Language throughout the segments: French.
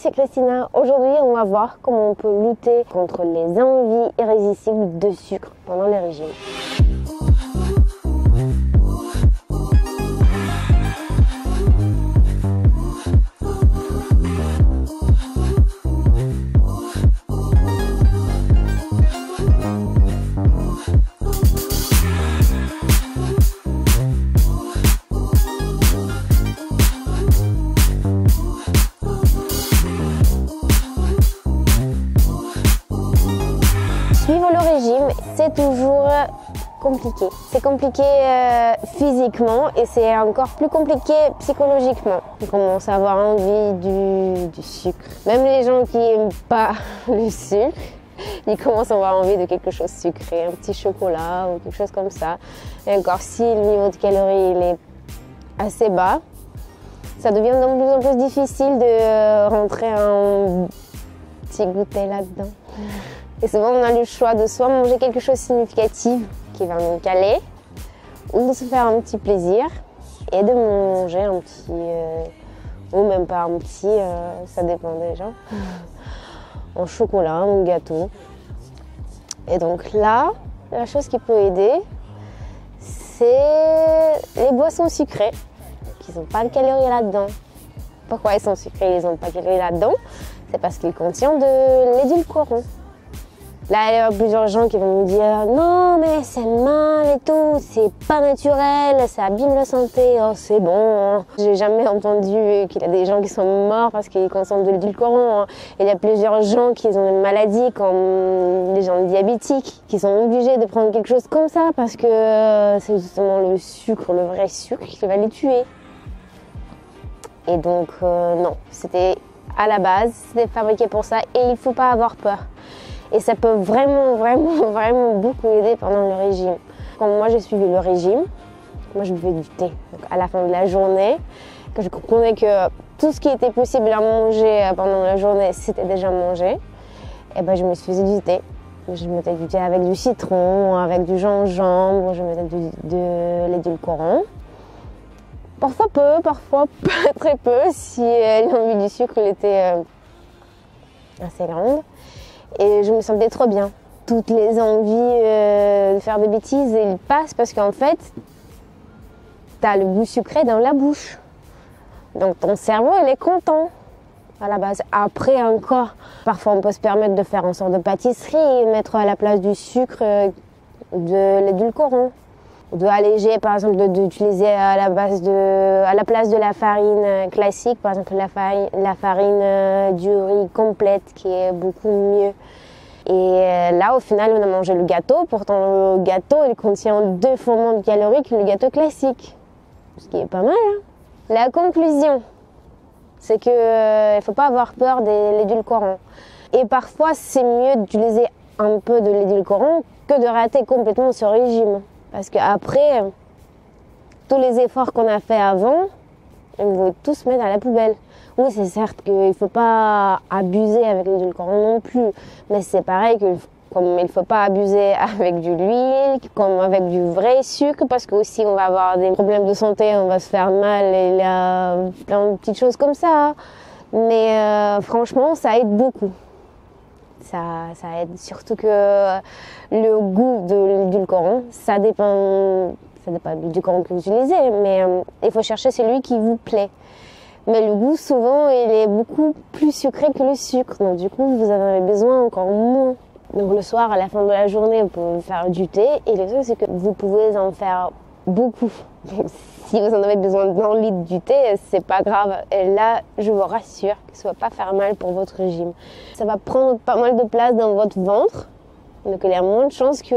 c'est Christina. Aujourd'hui, on va voir comment on peut lutter contre les envies irrésistibles de sucre pendant les régimes. Suivre le régime, c'est toujours compliqué. C'est compliqué physiquement et c'est encore plus compliqué psychologiquement. On commence à avoir envie du sucre. Même les gens qui n'aiment pas le sucre, ils commencent à avoir envie de quelque chose sucré, un petit chocolat ou quelque chose comme ça. Et encore si le niveau de calories il est assez bas, ça devient de plus en plus difficile de rentrer un petit goûter là-dedans. Et souvent, on a le choix de soit manger quelque chose de significatif qui va nous caler, ou de se faire un petit plaisir et de manger un petit, ou même pas un petit, ça dépend des gens, en chocolat, en gâteau. Et donc là, la chose qui peut aider, c'est les boissons sucrées, qui n'ont pas de calories là-dedans. Pourquoi elles sont sucrées et ils n'ont pas de calories là-dedans? C'est parce qu'ils contiennent de l'édulcorant. Là, il y a plusieurs gens qui vont me dire « Non, mais c'est mal et tout, c'est pas naturel, ça abîme la santé, oh, c'est bon. » J'ai jamais entendu qu'il y a des gens qui sont morts parce qu'ils consomment de l'édulcorant. Il y a plusieurs gens qui ont une maladie, comme les gens diabétiques, qui sont obligés de prendre quelque chose comme ça parce que c'est justement le sucre, le vrai sucre, qui va les tuer. Et donc, non, c'était à la base, c'était fabriqué pour ça et il ne faut pas avoir peur. Et ça peut vraiment beaucoup aider pendant le régime. Quand moi j'ai suivi le régime, moi je buvais du thé. Donc à la fin de la journée, quand je comprenais que tout ce qui était possible à manger pendant la journée, c'était déjà mangé, et ben je me faisais du thé. Je mettais du thé avec du citron, avec du gingembre, je mettais de l'édulcorant. Parfois peu, parfois pas très peu, si l'envie du sucre était assez grande. Et je me sentais trop bien. Toutes les envies de faire des bêtises, elles passent parce qu'en fait, tu as le goût sucré dans la bouche. Donc ton cerveau, il est content à la base. Après encore, parfois on peut se permettre de faire une sorte de pâtisserie, mettre à la place du sucre de l'édulcorant. De alléger, par exemple, d'utiliser à la place de la farine classique, par exemple la farine du riz complète qui est beaucoup mieux. Et là, au final, on a mangé le gâteau. Pourtant, le gâteau, il contient 2 fois moins de calories que le gâteau classique. Ce qui est pas mal, hein. La conclusion, c'est qu'il ne faut pas avoir peur de l'édulcorant. Et parfois, c'est mieux d'utiliser un peu de l'édulcorant que de rater complètement ce régime. Parce qu'après, tous les efforts qu'on a fait avant, on veut tous mettre à la poubelle. Oui, c'est certes qu'il ne faut pas abuser avec l'édulcorant non plus, mais c'est pareil que comme il ne faut pas abuser avec de l'huile, comme avec du vrai sucre, parce que aussi on va avoir des problèmes de santé, on va se faire mal, et il y a plein de petites choses comme ça. Mais franchement, ça aide beaucoup. Ça aide, surtout que le goût de l'édulcorant, ça dépend de l'édulcorant que vous utilisez, mais il faut chercher celui qui vous plaît. Mais le goût, souvent, il est beaucoup plus sucré que le sucre, donc du coup, vous en avez besoin encore moins. Donc le soir, à la fin de la journée, vous pouvez faire du thé, et le truc, c'est que vous pouvez en faire beaucoup. Donc, si vous en avez besoin d'1 litre du thé, c'est pas grave. Et là, je vous rassure que ça va pas faire mal pour votre régime. Ça va prendre pas mal de place dans votre ventre, donc il y a moins de chances que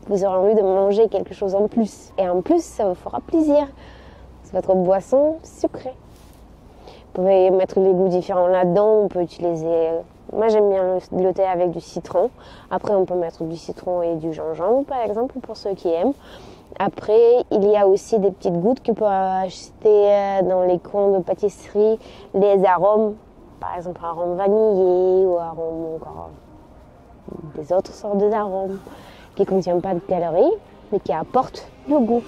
vous aurez envie de manger quelque chose en plus. Et en plus, ça vous fera plaisir. C'est votre boisson sucrée. Vous pouvez mettre des goûts différents là-dedans. On peut utiliser... Moi, j'aime bien le thé avec du citron. Après, on peut mettre du citron et du gingembre, par exemple, pour ceux qui aiment. Après, il y a aussi des petites gouttes que vous pouvez acheter dans les coins de pâtisserie. Les arômes, par exemple, arôme vanillé ou arôme encore des autres sortes d'arômes qui ne contiennent pas de calories, mais qui apportent le goût.